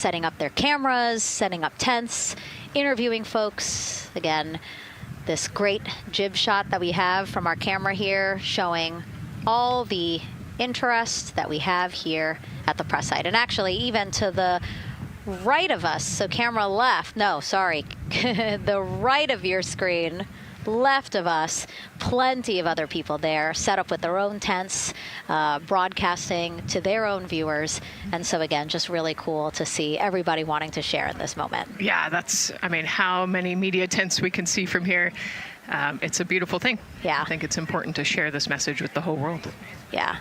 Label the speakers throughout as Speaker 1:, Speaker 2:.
Speaker 1: setting up their cameras, setting up tents, interviewing folks. Again, this great jib shot that we have from our camera here showing all the interest that we have here at the press site. And actually, even to the right of us, so camera left, no, sorry, the right of your screen, left of us, plenty of other people there set up with their own tents, broadcasting to their own viewers. And so again, just really cool to see everybody wanting to share in this moment.
Speaker 2: Yeah, that's, I mean, how many media tents we can see from here. It's a beautiful thing.
Speaker 1: Yeah.
Speaker 2: I think it's important to share this message with the whole world.
Speaker 1: Yeah.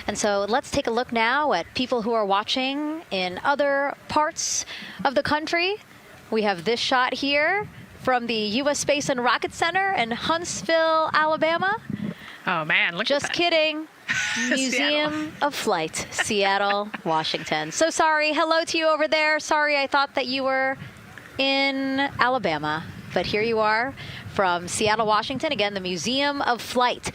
Speaker 1: And so let's take a look now at people who are watching in other parts of the country. We have this shot here from the U.S. Space and Rocket Center in Huntsville, Alabama.
Speaker 2: Oh, man, look
Speaker 1: Just
Speaker 2: at that.
Speaker 1: kidding. Museum of Flight, Seattle, Washington. So sorry. Hello to you over there. Sorry, I thought that you were in Alabama. But here you are from Seattle, Washington. Again, the Museum of Flight.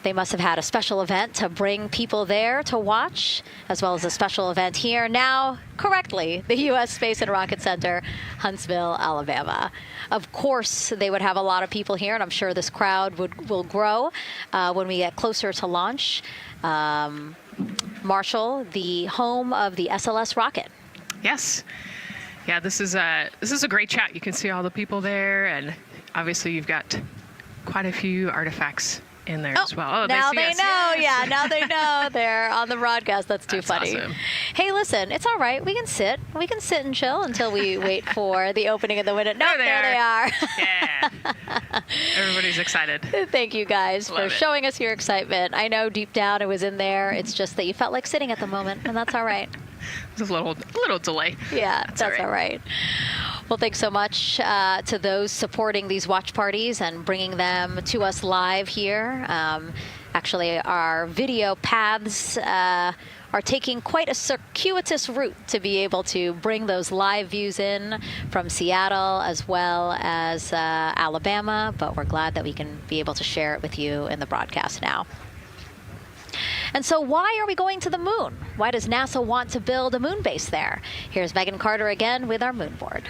Speaker 1: They must have had a special event to bring people there to watch, as well as a special event here. Now, correctly, the U.S. Space and Rocket Center, Huntsville, Alabama. Of course, they would have a lot of people here, and I'm sure this crowd will grow when we get closer to launch. Marshall, the home of the SLS rocket.
Speaker 2: Yes. Yeah, this is a great chat. You can see all the people there, and obviously you've got quite a few artifacts in there as well. Oh,
Speaker 1: now
Speaker 2: they
Speaker 1: know.
Speaker 2: Yes.
Speaker 1: Yeah, now they know. They're on the broadcast. That's too funny.
Speaker 2: Awesome.
Speaker 1: Hey, listen, it's all right. We can sit. We can sit and chill until we wait for the opening of the window. No, there they are.
Speaker 2: Yeah. Everybody's excited.
Speaker 1: Thank you guys for showing us your excitement. I know deep down it was in there. It's just that you felt like sitting at the moment, and that's all right.
Speaker 2: There's a little delay.
Speaker 1: Yeah, that's all right. Well, thanks so much to those supporting these watch parties and bringing them to us live here. Actually, our video paths are taking quite a circuitous route to be able to bring those live views in from Seattle as well as Alabama, but we're glad that we can be able to share it with you in the broadcast now. And so why are we going to the moon? Why does NASA want to build a moon base there? Here's Megan Carter again with our moon board.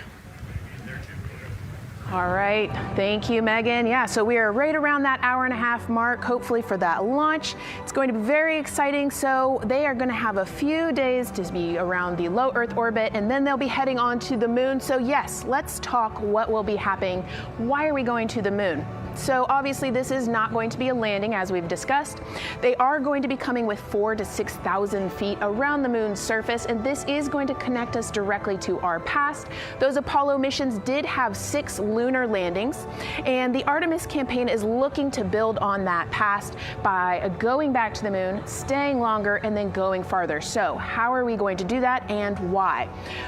Speaker 3: All right, thank you, Megan. Yeah, so we are right around that hour-and-a-half mark, hopefully for that launch. It's going to be very exciting. So they are going to have a few days to be around the low Earth orbit, and then they'll be heading on to the moon. So yes, let's talk what will be happening. Why are we going to the moon? So obviously this is not going to be a landing, as we've discussed. They are going to be coming with 4,000 to 6,000 feet around the moon's surface, and this is going to connect us directly to our past. Those Apollo missions did have 6 lunar landings, and the Artemis campaign is looking to build on that past by going back to the moon, staying longer, and then going farther. So how are we going to do that, and why?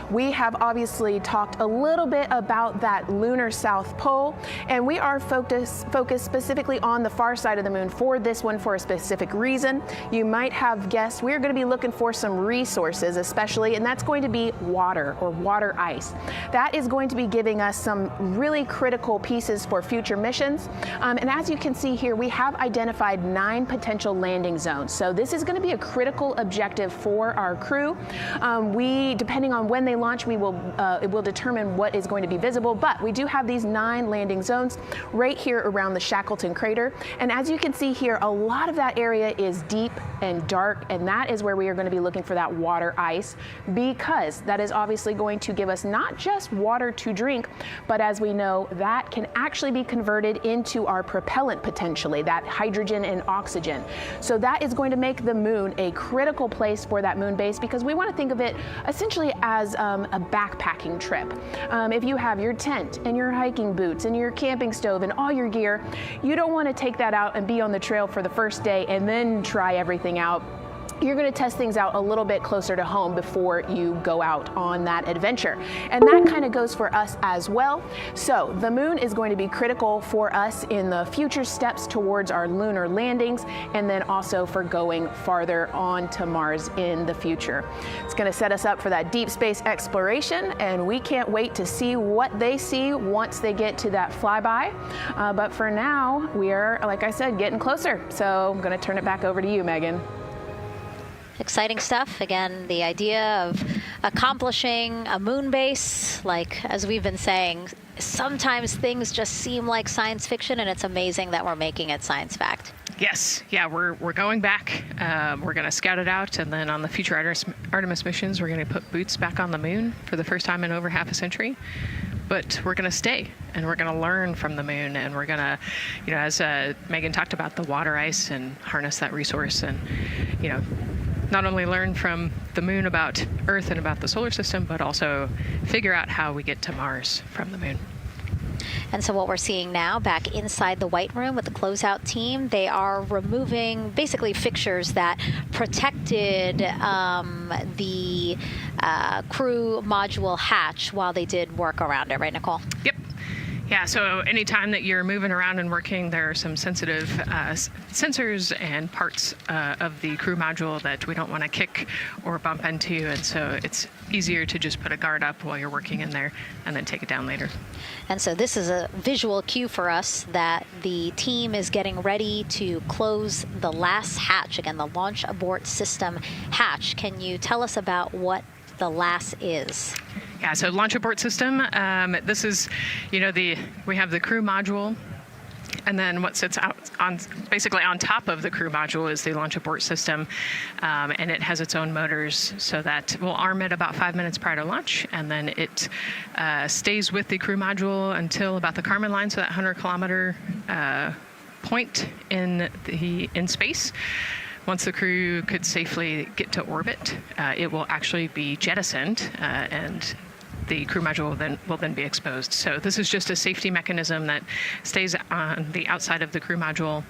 Speaker 3: We have obviously talked a little bit about that lunar South Pole, and we are focused specifically on the far side of the moon for this one for a specific reason. You might have guessed we're going to be looking for some resources especially, and that's going to be water or water ice. That is going to be giving us some really critical pieces for future missions. And as you can see here, we have identified 9 potential landing zones. So this is going to be a critical objective for our crew. Depending on when they launch, it will determine what is going to be visible, but we do have these 9 landing zones right here around the Shackleton crater. And as you can see here, a lot of that area is deep and dark, and that is where we are going to be looking for that water ice, because that is obviously going to give us not just water to drink, but as we know, that can actually be converted into our propellant potentially, that hydrogen and oxygen. So that is going to make the moon a critical place for that moon base, because we want to think of it essentially as a backpacking trip. If you have your tent and your hiking boots and your camping stove and all your gear, you don't want to take that out and be on the trail for the first day and then try everything out. You're going to test things out a little bit closer to home before you go out on that adventure. And that kind of goes for us as well. So the moon is going to be critical for us in the future steps towards our lunar landings, and then also for going farther on to Mars in the future. It's going to set us up for that deep space exploration, and we can't wait to see what they see once they get to that flyby. But for now, we are, like I said, getting closer. So I'm going to turn it back over to you, Megan.
Speaker 1: Exciting stuff. Again, the idea of accomplishing a moon base. Like, as we've been saying, sometimes things just seem like science fiction, and it's amazing that we're making it science fact.
Speaker 2: Yes, yeah, we're going back. We're going to scout it out, and then on the future Artemis missions, we're going to put boots back on the moon for the first time in over half a century. But we're going to stay, and we're going to learn from the moon, and we're going to, as Megan talked about, the water ice, and harness that resource, and, not only learn from the moon about Earth and about the solar system, but also figure out how we get to Mars from the moon.
Speaker 1: And so what we're seeing now, back inside the White Room with the closeout team, they are removing basically fixtures that protected the crew module hatch while they did work around it, right, Nicole?
Speaker 2: Yep. Yeah, so anytime that you're moving around and working, there are some sensitive sensors and parts of the crew module that we don't want to kick or bump into, and so it's easier to just put a guard up while you're working in there and then take it down later.
Speaker 1: And so this is a visual cue for us that the team is getting ready to close the last hatch, again, the launch abort system hatch. Can you tell us about what the LAS is?
Speaker 2: Yeah, so launch abort system, this is, we have the crew module, and then what sits out basically on top of the crew module is the launch abort system, and it has its own motors, so that we'll arm it about 5 minutes prior to launch, and then it stays with the crew module until about the Kármán line, so that 100-kilometer point in space. Once the crew could safely get to orbit, it will actually be jettisoned, and the crew module will then be exposed. So this is just a safety mechanism that stays on the outside of the crew module,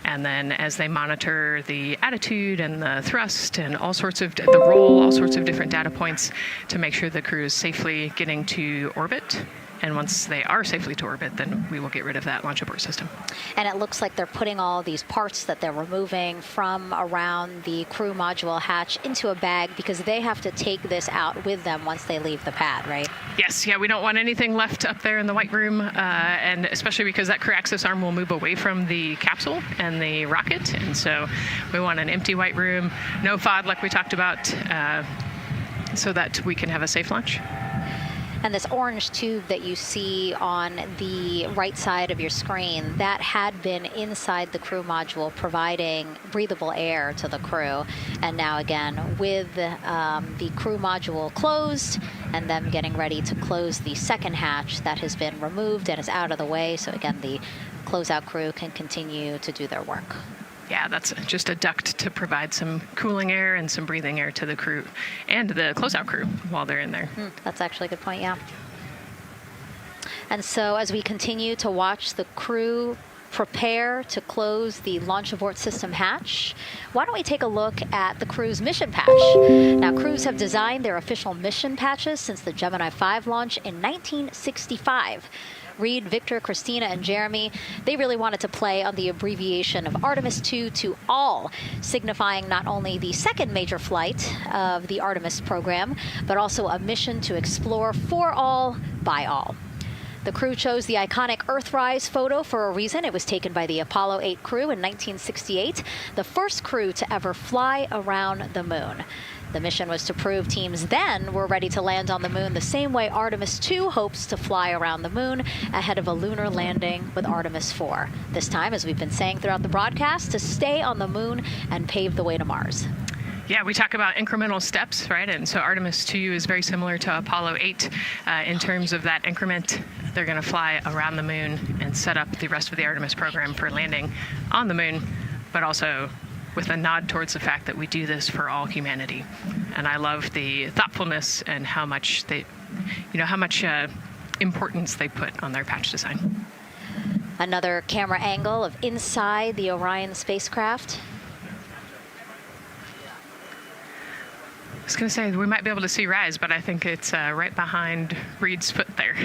Speaker 2: and then as they monitor the attitude and the thrust and all sorts of the roll, all sorts of different data points to make sure the crew is safely getting to orbit. And once they are safely to orbit, then we will get rid of that launch abort system.
Speaker 1: And it looks like they're putting all these parts that they're removing from around the crew module hatch into a bag, because they have to take this out with them once they leave the pad, right?
Speaker 2: Yes, yeah, we don't want anything left up there in the White Room, and especially because that crew access arm will move away from the capsule and the rocket, and so we want an empty White Room, no FOD like we talked about, so that we can have a safe launch.
Speaker 1: And this orange tube that you see on the right side of your screen, that had been inside the crew module providing breathable air to the crew. And now again, with the crew module closed and them getting ready to close the second hatch that has been removed and is out of the way. So again, the closeout crew can continue to do their work.
Speaker 2: Yeah, that's just a duct to provide some cooling air and some breathing air to the crew and the closeout crew while they're in there.
Speaker 1: That's actually a good point, yeah. And so as we continue to watch the crew prepare to close the launch abort system hatch, why don't we take a look at the crew's mission patch? Now, crews have designed their official mission patches since the Gemini 5 launch in 1965. Reed, Victor, Christina, and Jeremy, they really wanted to play on the abbreviation of Artemis 2 to all, signifying not only the second major flight of the Artemis program, but also a mission to explore for all, by all. The crew chose the iconic Earthrise photo for a reason. It was taken by the Apollo 8 crew in 1968, the first crew to ever fly around the moon. The mission was to prove teams then were ready to land on the moon the same way Artemis 2 hopes to fly around the moon ahead of a lunar landing with Artemis 4. This time, as we've been saying throughout the broadcast, to stay on the moon and pave the way to Mars.
Speaker 2: Yeah, we talk about incremental steps, right? And so Artemis 2 is very similar to Apollo 8 in terms of that increment. They're going to fly around the moon and set up the rest of the Artemis program for landing on the moon, but also with a nod towards the fact that we do this for all humanity. And I love the thoughtfulness and how much importance they put on their patch design.
Speaker 1: Another camera angle of inside the Orion spacecraft.
Speaker 2: I was going to say we might be able to see Rise, but I think it's right behind Reed's foot there.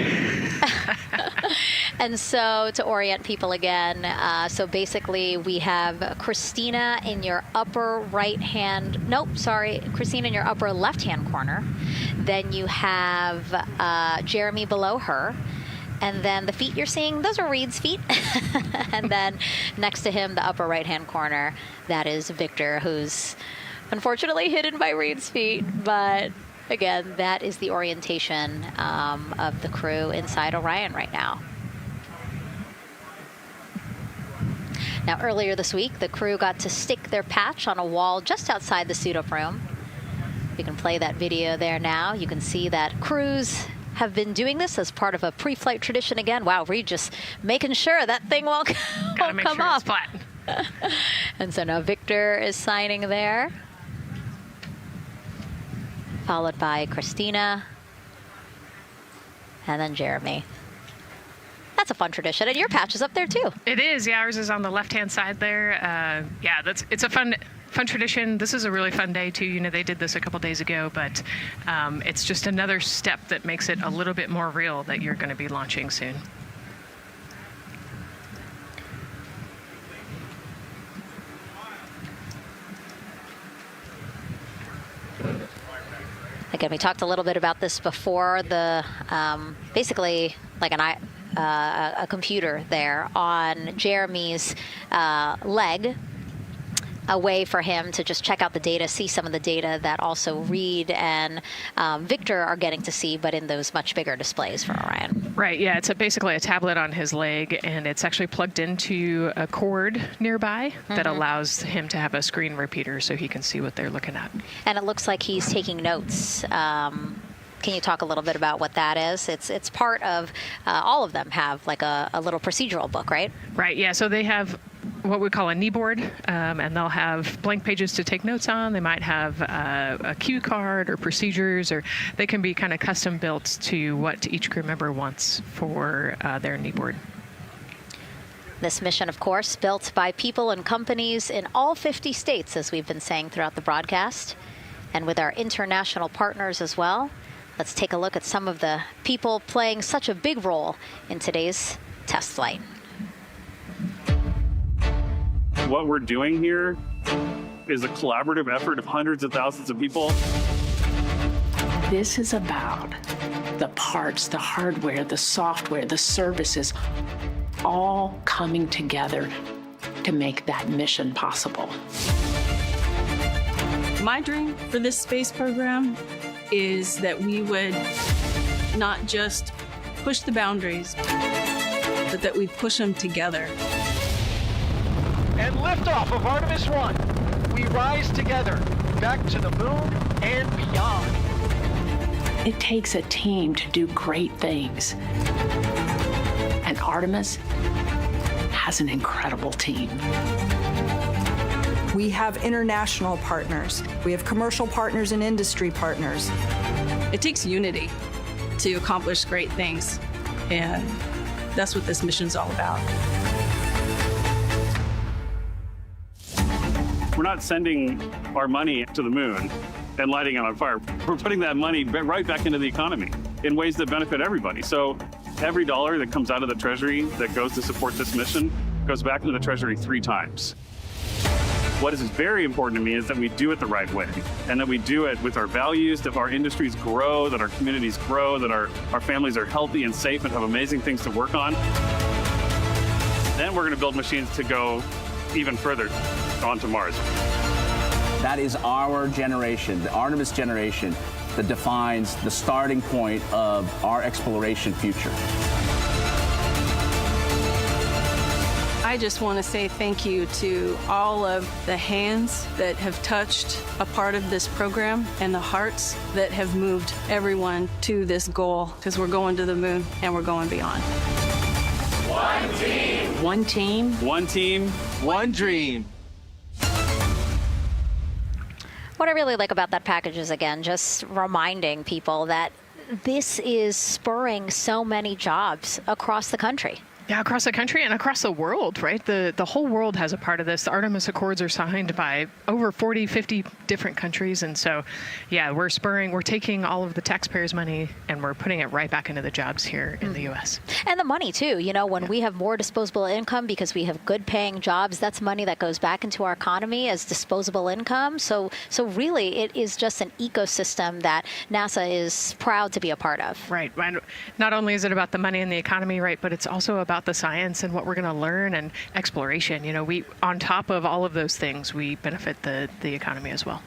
Speaker 1: And so to orient people again, so basically we have Christina in your upper Christina in your upper left-hand corner. Then you have Jeremy below her. And then the feet you're seeing, those are Reed's feet. And then next to him, the upper right-hand corner, that is Victor, who's unfortunately hidden by Reed's feet, but Again, that is the orientation of the crew inside Orion right now. Now, earlier this week, the crew got to stick their patch on a wall just outside the suit-up room. You can play that video there now. You can see that crews have been doing this as part of a pre-flight tradition again. Wow, we're just making sure that thing won't come
Speaker 2: sure
Speaker 1: up.
Speaker 2: It's flat.
Speaker 1: And so now Victor is signing there, followed by Christina, and then Jeremy. That's a fun tradition, and your patch is up there too.
Speaker 2: It is. Yeah, ours is on the left-hand side there. Yeah, it's a fun tradition. This is a really fun day too. You know, they did this a couple days ago, but it's just another step that makes it a little bit more real that you're going to be launching soon.
Speaker 1: Again, we talked a little bit about this before. The basically like a computer there on Jeremy's leg, a way for him to just check out the data, see some of the data that also Reed and Victor are getting to see, but in those much bigger displays for Orion.
Speaker 2: Right, yeah, it's basically a tablet on his leg, and it's actually plugged into a cord nearby that allows him to have a screen repeater so he can see what they're looking at.
Speaker 1: And it looks like he's taking notes. Can you talk a little bit about what that is? It's part of, all of them have like a little procedural book, right?
Speaker 2: Right, yeah, so they have what we call a knee board, and they'll have blank pages to take notes on. They might have a cue card or procedures, or they can be kind of custom built to what each crew member wants for their knee board.
Speaker 1: This mission, of course, built by people and companies in all 50 states, as we've been saying throughout the broadcast, and with our international partners as well. Let's take a look at some of the people playing such a big role in today's test flight.
Speaker 4: What we're doing here is a collaborative effort of hundreds of thousands of people.
Speaker 5: This is about the parts, the hardware, the software, the services, all coming together to make that mission possible.
Speaker 6: My dream for this space program is that we would not just push the boundaries, but that we push them together.
Speaker 7: And liftoff of Artemis 1. We rise together, back to the moon and beyond.
Speaker 5: It takes a team to do great things. And Artemis has an incredible team.
Speaker 8: We have international partners. We have commercial partners and industry partners.
Speaker 6: It takes unity to accomplish great things, and that's what this mission's all about.
Speaker 4: We're not sending our money to the moon and lighting it on fire. We're putting that money right back into the economy in ways that benefit everybody. So every dollar that comes out of the Treasury that goes to support this mission goes back into the Treasury 3 times. What is very important to me is that we do it the right way, and that we do it with our values, that our industries grow, that our communities grow, that our families are healthy and safe and have amazing things to work on. Then we're going to build machines to go even further onto Mars.
Speaker 9: That is our generation, the Artemis generation, that defines the starting point of our exploration future.
Speaker 6: I just want to say thank you to all of the hands that have touched a part of this program and the hearts that have moved everyone to this goal, because we're going to the moon and we're going beyond.
Speaker 7: One team.
Speaker 5: One team.
Speaker 4: One team.
Speaker 7: One dream.
Speaker 1: What I really like about that package is, again, just reminding people that this is spurring so many jobs across the country.
Speaker 2: Yeah, across the country and across the world, right? The whole world has a part of this. The Artemis Accords are signed by over 40, 50 different countries. And so, yeah, we're taking all of the taxpayers' money and we're putting it right back into the jobs here in the U.S.
Speaker 1: And the money, too. You know, when we have more disposable income because we have good paying jobs, that's money that goes back into our economy as disposable income. So really, it is just an ecosystem that NASA is proud to be a part of.
Speaker 2: Right. And not only is it about the money in the economy, right, but it's also about about the science and what we're going to learn and exploration. We, on top of all of those things, we benefit the economy as well.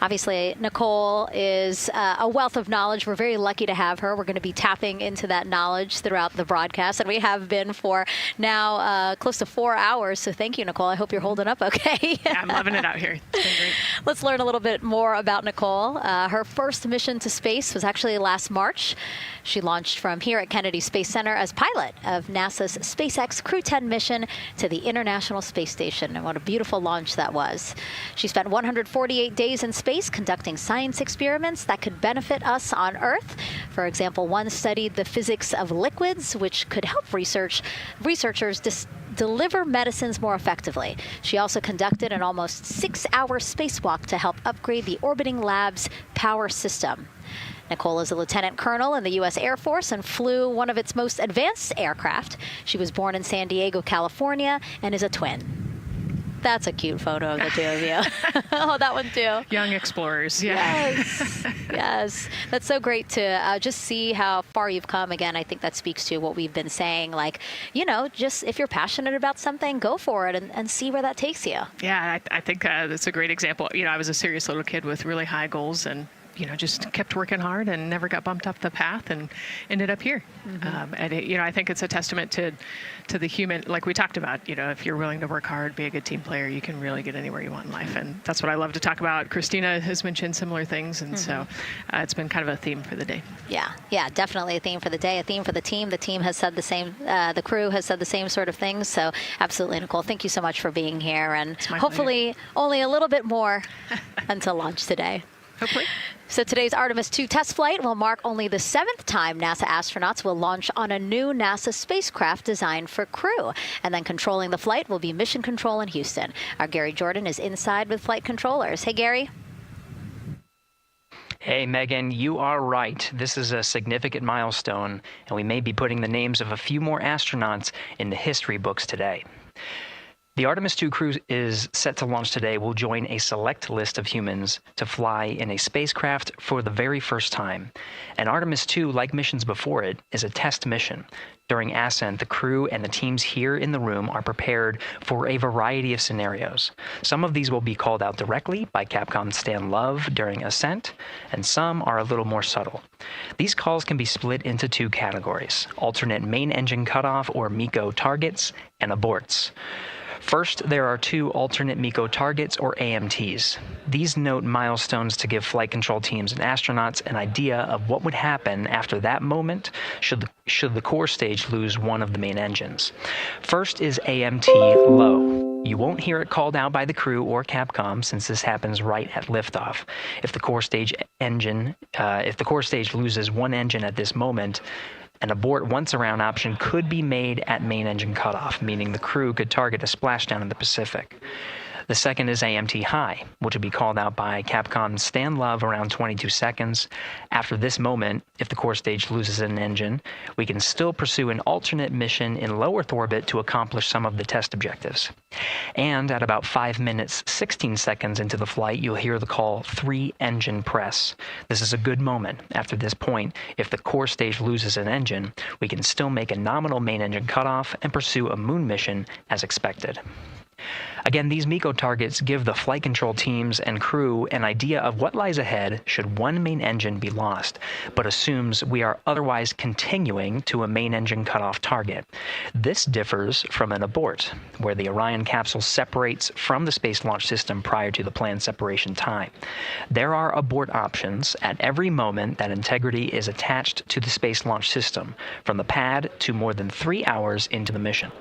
Speaker 1: Obviously, Nicole is a wealth of knowledge. We're very lucky to have her. We're going to be tapping into that knowledge throughout the broadcast, and we have been for now close to 4 hours. So thank you, Nicole. I hope you're holding up okay.
Speaker 2: Yeah, I'm loving it out here. It's been great.
Speaker 1: Let's learn a little bit more about Nicole. Her first mission to space was actually last March. She launched from here at Kennedy Space Center as pilot of NASA's SpaceX Crew 10 mission to the International Space Station. And what a beautiful launch that was. She spent 148 days in space conducting science experiments that could benefit us on Earth. For example, one studied the physics of liquids, which could help researchers deliver medicines more effectively. She also conducted an almost 6-hour spacewalk to help upgrade the orbiting lab's power system. Nicole is a lieutenant colonel in the U.S. Air Force and flew one of its most advanced aircraft. She was born in San Diego, California, and is a twin. That's a cute photo of the two of you. Oh, that one too.
Speaker 2: Young explorers, yeah.
Speaker 1: Yes, yes. That's so great to just see how far you've come. Again, I think that speaks to what we've been saying. Like, just if you're passionate about something, go for it and see where that takes you.
Speaker 2: Yeah, I think that's a great example. I was a serious little kid with really high goals and just kept working hard and never got bumped up the path and ended up here. I think it's a testament to the human, like we talked about, if you're willing to work hard, be a good team player, you can really get anywhere you want in life. And that's what I love to talk about. Christina has mentioned similar things. And so it's been kind of a theme for the day.
Speaker 1: Yeah, definitely a theme for the day, a theme for the team. The team has said the same, the crew has said the same sort of things. So absolutely, Nicole, thank you so much for being here. And hopefully only a little bit more until launch today.
Speaker 2: Hopefully.
Speaker 1: So today's Artemis 2 test flight will mark only the 7th time NASA astronauts will launch on a new NASA spacecraft designed for crew. And then controlling the flight will be Mission Control in Houston. Our Gary Jordan is inside with flight controllers. Hey, Gary.
Speaker 10: Hey, Megan, you are right. This is a significant milestone, and we may be putting the names of a few more astronauts in the history books today. The Artemis 2 crew is set to launch today will join a select list of humans to fly in a spacecraft for the very first time. And Artemis 2, like missions before it, is a test mission. During ascent, the crew and the teams here in the room are prepared for a variety of scenarios. Some of these will be called out directly by Capcom Stan Love during ascent, and some are a little more subtle. These calls can be split into 2 categories: alternate main engine cutoff or MECO targets and aborts. First, there are 2 alternate MECO targets, or AMTs. These note milestones to give flight control teams and astronauts an idea of what would happen after that moment should the core stage lose one of the main engines. First is AMT low. You won't hear it called out by the crew or Capcom since this happens right at liftoff. If the core stage loses one engine at this moment, an abort once around option could be made at main engine cutoff, meaning the crew could target a splashdown in the Pacific. The second is AMT high, which will be called out by Capcom's Stan Love around 22 seconds. After this moment, if the core stage loses an engine, we can still pursue an alternate mission in low Earth orbit to accomplish some of the test objectives. And at about 5 minutes, 16 seconds into the flight, you'll hear the call 3-engine press. This is a good moment. After this point, if the core stage loses an engine, we can still make a nominal main engine cutoff and pursue a moon mission as expected. Again, these MECO targets give the flight control teams and crew an idea of what lies ahead should one main engine be lost, but assumes we are otherwise continuing to a main engine cutoff target. This differs from an abort, where the Orion capsule separates from the Space Launch System prior to the planned separation time. There are abort options at every moment that integrity is attached to the Space Launch System, from the pad to more than 3 hours into the mission.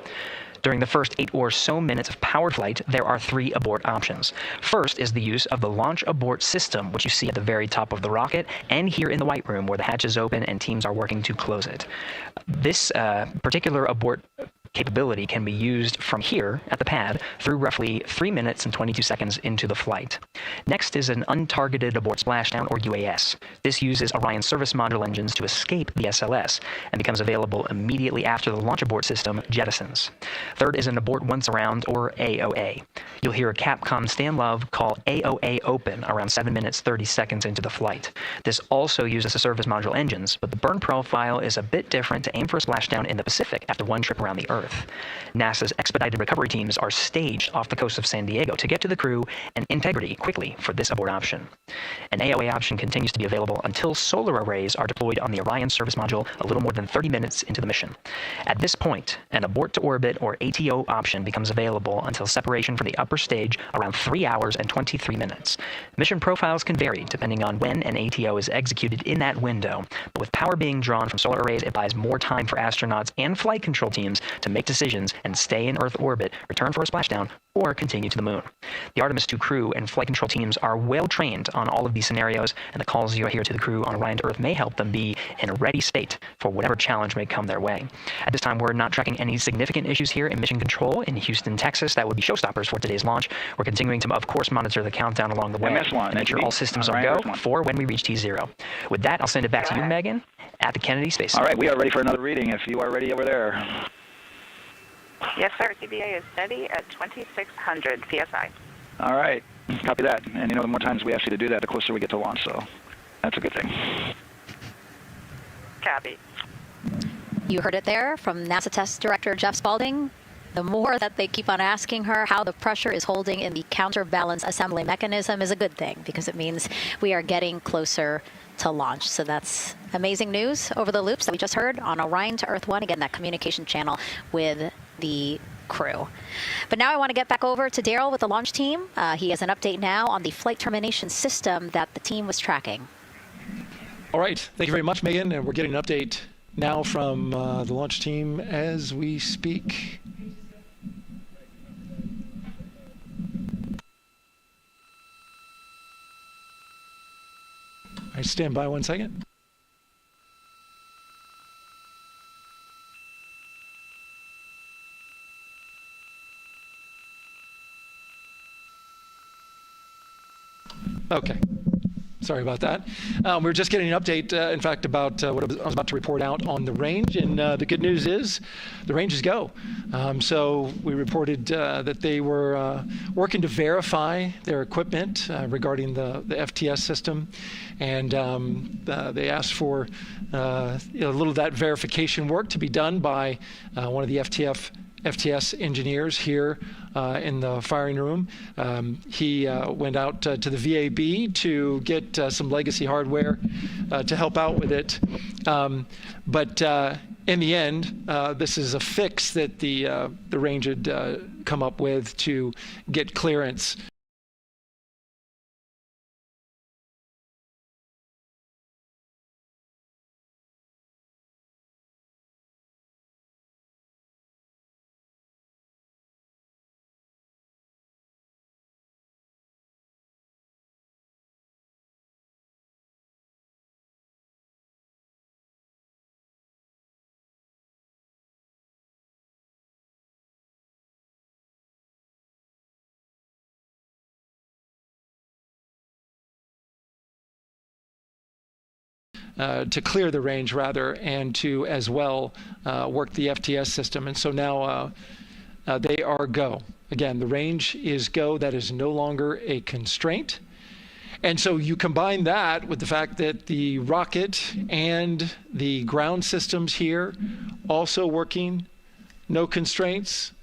Speaker 10: During the first 8 or so minutes of powered flight, there are 3 abort options. First is the use of the launch abort system, which you see at the very top of the rocket, and here in the White Room where the hatch is open and teams are working to close it. This particular abort capability can be used from here at the pad through roughly 3 minutes and 22 seconds into the flight. Next is an untargeted abort splashdown, or UAS. This uses Orion's service module engines to escape the SLS and becomes available immediately after the launch abort system jettisons. Third is an abort once around, or AOA. You'll hear a Capcom Stan Love call AOA open around 7 minutes 30 seconds into the flight. This also uses the service module engines, but the burn profile is a bit different to aim for a splashdown in the Pacific after one trip around the Earth. NASA's expedited recovery teams are staged off the coast of San Diego to get to the crew and integrity quickly for this abort option. An AOA option continues to be available until solar arrays are deployed on the Orion service module a little more than 30 minutes into the mission. At this point, an abort to orbit, or ATO option, becomes available until separation from the upper stage around 3 hours and 23 minutes. Mission profiles can vary depending on when an ATO is executed in that window, but with power being drawn from solar arrays, it buys more time for astronauts and flight control teams to make decisions and stay in Earth orbit, return for a splashdown, or continue to the moon. The Artemis II crew and flight control teams are well trained on all of these scenarios, and the calls you hear to the crew on Orion to Earth may help them be in a ready state for whatever challenge may come their way. At this time, we're not tracking any significant issues here in mission control in Houston, Texas. That would be showstoppers for today's launch. We're continuing to, of course, monitor the countdown along the way and make sure all systems are go for when we reach T0. With that, I'll send it back to you, Megan, at the Kennedy Space Center.
Speaker 11: All right, we are ready for another reading if you are ready over there.
Speaker 12: Yes, sir. TBA is steady at 2,600 PSI.
Speaker 11: All right, copy that. And you know, the more times we ask you to do that, the closer we get to launch, so that's a good thing.
Speaker 12: Copy.
Speaker 1: You heard it there from NASA Test Director Jeff Spaulding. The more that they keep on asking her how the pressure is holding in the counterbalance assembly mechanism is a good thing, because it means we are getting closer to launch. So that's amazing news over the loops that we just heard on Orion to Earth 1. Again, that communication channel with the crew. But now I want to get back over to Daryl with the launch team. He has an update now on the flight termination system that the team was tracking.
Speaker 13: All right. Thank you very much, Megan. And we're getting an update now from the launch team as we speak. All right, stand by 1 second. Okay. Sorry about that. We're just getting an update, in fact, about what I was about to report out on the range. And the good news is the range is go. So we reported that they were working to verify their equipment regarding the FTS system. And they asked for a little of that verification work to be done by one of the FTS engineers here in the firing room. He went out to the VAB to get some legacy hardware to help out with it. But in the end, this is a fix that the range had come up with to get clearance. To clear the range, rather, and to as well work the FTS system. And so now they are go. Again, the range is go. That is no longer a constraint. And so you combine that with the fact that the rocket and the ground systems here also working, no constraints.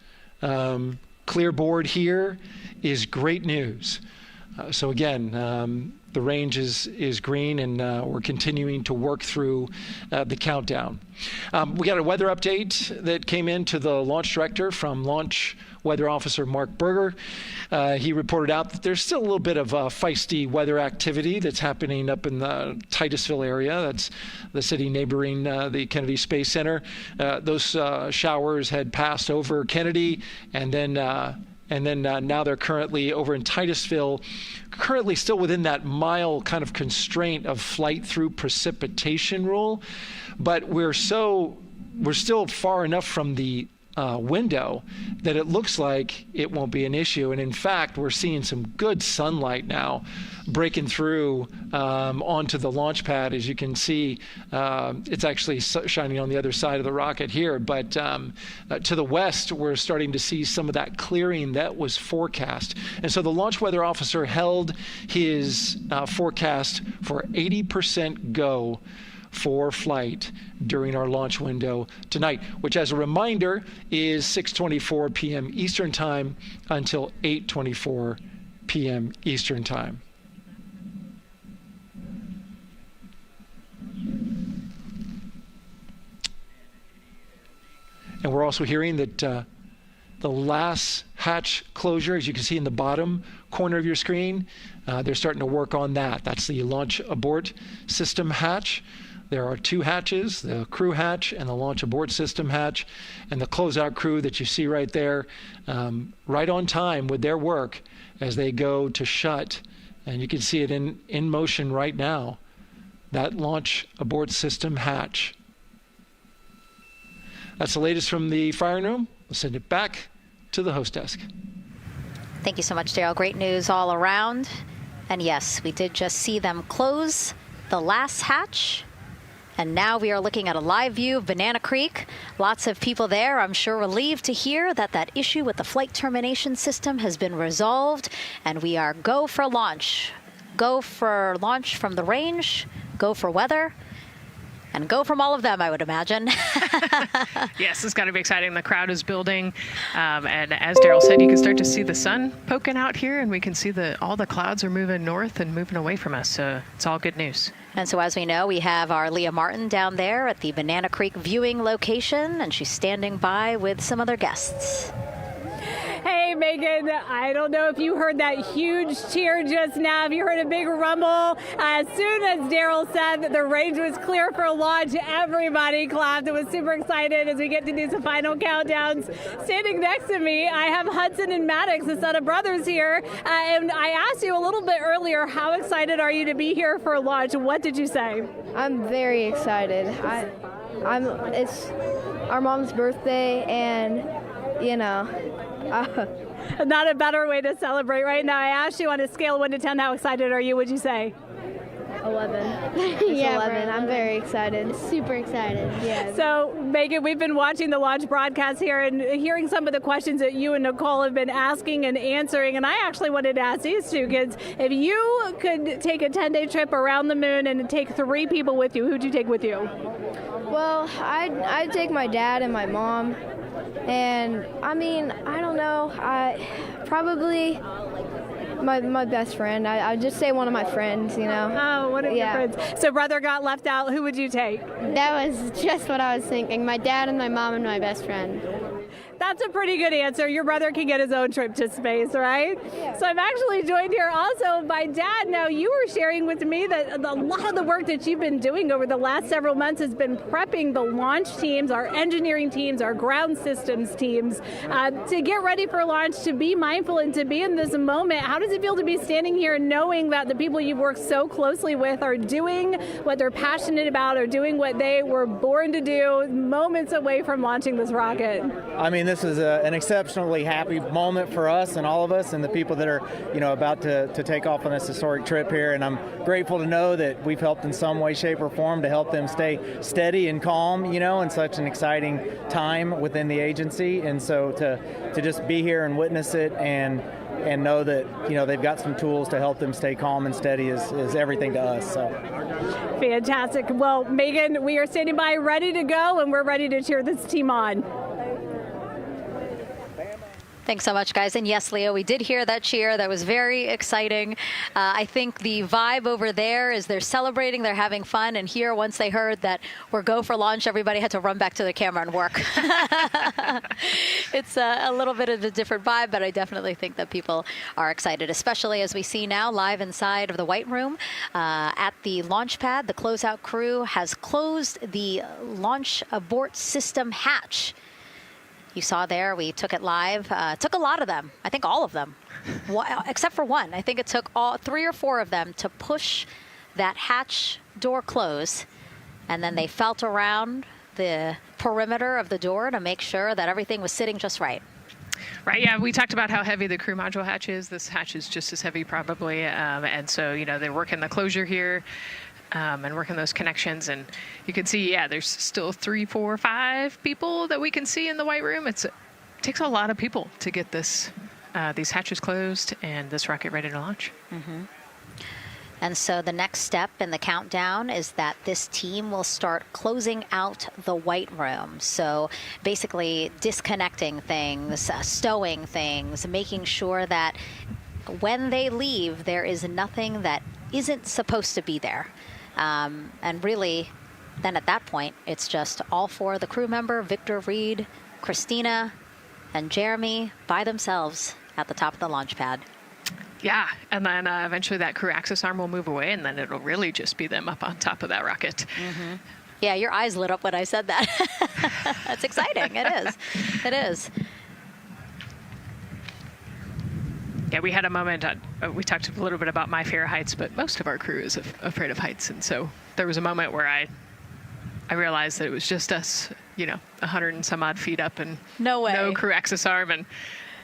Speaker 13: Clear board here is great news. So again, the range is green, and we're continuing to work through the countdown. We got a weather update that came in to the launch director from Launch Weather Officer Mark Berger. He reported out that there's still a little bit of feisty weather activity that's happening up in the Titusville area. That's the city neighboring the Kennedy Space Center. Those showers had passed over Kennedy, and then now they're currently over in Titusville, currently still within that mile kind of constraint of flight through precipitation rule. But we're still far enough from the window that it looks like it won't be an issue. And in fact, we're seeing some good sunlight now breaking through onto the launch pad. As you can see, it's actually shining on the other side of the rocket here. But to the west, we're starting to see some of that clearing that was forecast. And so the launch weather officer held his forecast for 80% go for flight during our launch window tonight, which, as a reminder, is 6:24 p.m. Eastern Time until 8:24 p.m. Eastern Time. And we're also hearing that the last hatch closure, as you can see in the bottom corner of your screen, they're starting to work on that. That's the launch abort system hatch. There are two hatches, the crew hatch and the launch abort system hatch, and the closeout crew that you see right there, right on time with their work as they go to shut. And you can see it in motion right now, that launch abort system hatch. That's the latest from the firing room. We'll send it back to the host desk.
Speaker 1: Thank you so much, Daryl. Great news all around. And yes, we did just see them close the last hatch. And now we are looking at a live view of Banana Creek. Lots of people there, I'm sure, relieved to hear that that issue with the flight termination system has been resolved. And we are go for launch. Go for launch from the range, go for weather, and go from all of them, I would imagine.
Speaker 2: Yes, it's got to be exciting. The crowd is building. And as Daryl said, you can start to see the sun poking out here, and we can see all the clouds are moving north and moving away from us. So it's all good news.
Speaker 1: And so as we know, we have our Leah Martin down there at the Banana Creek viewing location, and she's standing by with some other guests.
Speaker 14: Hey, Megan, I don't know if you heard that huge cheer just now. If you heard a big rumble, as soon as Daryl said that the range was clear for launch, everybody clapped. It was super excited as we get to do some final countdowns. Standing next to me, I have Hudson and Maddox, the son of brothers here. And I asked you a little bit earlier, how excited are you to be here for launch? What did you say?
Speaker 15: I'm very excited. It's our mom's birthday, and
Speaker 14: not a better way to celebrate right now. I asked you on a scale of 1 to 10, how excited are you? Would you say?
Speaker 15: 11. Yeah, 11. I'm very excited. Super excited. Yeah.
Speaker 14: So, Megan, we've been watching the launch broadcast here and hearing some of the questions that you and Nicole have been asking and answering. And I actually wanted to ask these two kids, if you could take a 10-day trip around the moon and take 3 people with you, who'd you take with you?
Speaker 15: Well, I'd take my dad and my mom. And I mean, I don't know. Probably my best friend. I'd just say one of my friends,
Speaker 14: Oh, one of your friends. So brother got left out. Who would you take?
Speaker 15: That was just what I was thinking. My dad and my mom and my best friend.
Speaker 14: That's a pretty good answer. Your brother can get his own trip to space, right? Yeah. So I'm actually joined here also by Dad. Now, you were sharing with me that a lot of the work that you've been doing over the last several months has been prepping the launch teams, our engineering teams, our ground systems teams, to get ready for launch, to be mindful and to be in this moment. How does it feel to be standing here knowing that the people you've worked so closely with are doing what they're passionate about, or doing what they were born to do, moments away from launching this rocket?
Speaker 16: I mean, this is an exceptionally happy moment for us and all of us and the people that are, about to take off on this historic trip here. And I'm grateful to know that we've helped in some way, shape, or form to help them stay steady and calm, in such an exciting time within the agency. And so to just be here and witness it and know that, they've got some tools to help them stay calm and steady is everything to us. So.
Speaker 14: Fantastic. Well, Megan, we are standing by ready to go, and we're ready to cheer this team on.
Speaker 1: Thanks so much, guys. And yes, Leo, we did hear that cheer. That was very exciting. I think the vibe over there is they're celebrating, they're having fun. And here, once they heard that we're go for launch, everybody had to run back to their camera and work. It's a little bit of a different vibe, but I definitely think that people are excited, especially as we see now live inside of the White Room at the launch pad. The closeout crew has closed the launch abort system hatch. You saw there, we took it live. Took a lot of them. I think all of them, except for one. I think it took 3 or 4 of them to push that hatch door close. And then they felt around the perimeter of the door to make sure that everything was sitting just right.
Speaker 2: Right, yeah, we talked about how heavy the crew module hatch is. This hatch is just as heavy probably, and so, they're working the closure here and working those connections, and you can see, there's still 3, 4, 5 people that we can see in the white room. It takes a lot of people to get these hatches closed and this rocket ready to launch.
Speaker 1: Mm-hmm. And so the next step in the countdown is that this team will start closing out the white room. So basically disconnecting things, stowing things, making sure that when they leave, there is nothing that isn't supposed to be there. And really, then at that point, it's just all 4 of the crew member, Victor, Reed, Christina, and Jeremy by themselves at the top of the launch pad.
Speaker 2: Yeah, and then eventually that crew access arm will move away, and then it'll really just be them up on top of that rocket.
Speaker 1: Mm-hmm. Yeah, your eyes lit up when I said that. That's exciting. It is. It is.
Speaker 2: Yeah, we had a moment, we talked a little bit about my fear of heights, but most of our crew is afraid of heights. And so there was a moment where I realized that it was just us, 100 and some odd feet up and no crew access arm, and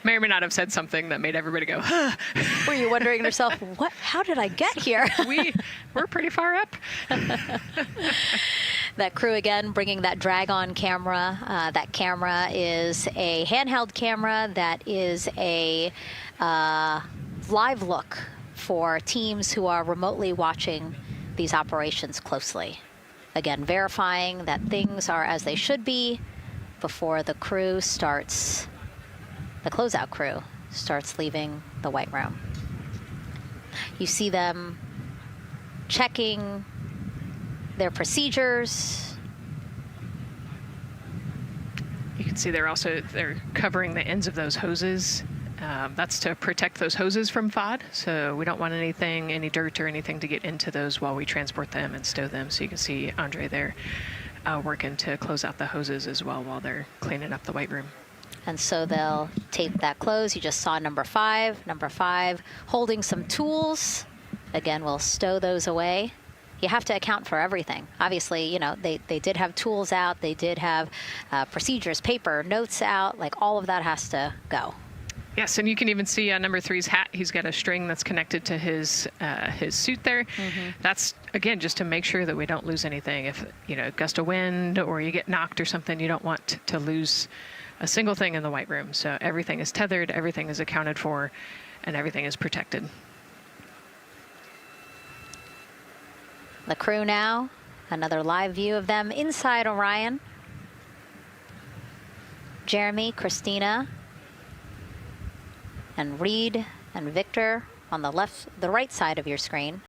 Speaker 2: may or may not have said something that made everybody go, huh.
Speaker 1: Were you wondering to yourself, how did I get here?
Speaker 2: We're pretty far up.
Speaker 1: That crew, again, bringing that drag-on camera. That camera is a handheld camera that is a live look for teams who are remotely watching these operations closely. Again, verifying that things are as they should be before the crew starts, the closeout crew starts leaving the white room. You see them checking their procedures.
Speaker 2: You can see they're covering the ends of those hoses. That's to protect those hoses from FOD. So we don't want any dirt or anything to get into those while we transport them and stow them. So you can see Andre there working to close out the hoses as well while they're cleaning up the white room.
Speaker 1: And so they'll tape that close. You just saw number 5. Number 5 holding some tools. Again, we'll stow those away. You have to account for everything. Obviously, they did have tools out. They did have procedures, paper, notes out. Like all of that has to go.
Speaker 2: Yes, and you can even see on number 3's hat, he's got a string that's connected to his suit there. Mm-hmm. That's, again, just to make sure that we don't lose anything. If, gust of wind or you get knocked or something, you don't want to lose a single thing in the white room. So everything is tethered, everything is accounted for, and everything is protected.
Speaker 1: The crew now, another live view of them inside Orion. Jeremy, Christina, and Reed and Victor on the right side of your screen.